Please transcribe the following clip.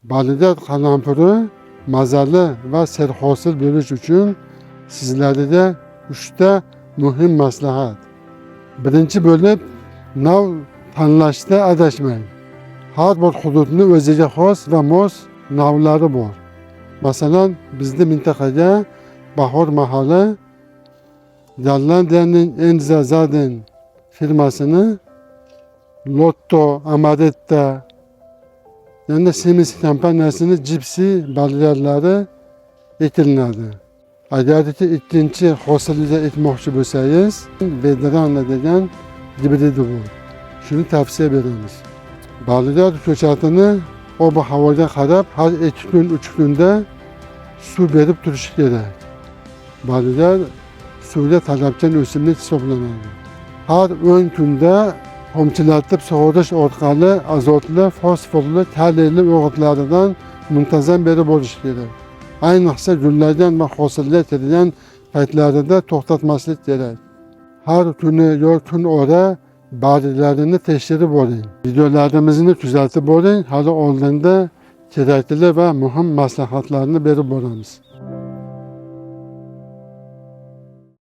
Balidat qalampiri mazali va serhosil bo'lish uchun sizlarga 3 ta muhim maslahat. Birinchi bo'lib, nav tanlashda adashmang. Har bir hududni o'ziga xos va mos navlari bor. Masalan, bizning mintaqaga bahor mahali Gollandiyaning Enza Zaden firmasini Lotto Amaretta yana Siemens kompaniyasini Gypsy balidarlari ekilinadi. Agarki ikkinchi hosilga ekmoqchi bo'lsangiz, Vedrana degan gibridi bor. Shuni tavsiya beramiz. Balidar ko'chatini ob-havoga qarab har 2 kun 3 kunda suv berib turishi kerak. Balidar suvga talabchan o'simlik hisoblanadi. Har 10 kunda tomchilatib sug'orish orqali azotli, fosforli, kaliyli o'g'itlaridan muntazam berib borish kerak. Ayniqsa gullagan va hosilga kirgan paytlarida to'xtatmaslik kerak. Har kuni yoki kun ora baliklarini tekshirib boring. Videolarimizni kuzatib boring. Hali oldinda kerakli va muhim maslahatlarni berib boramiz.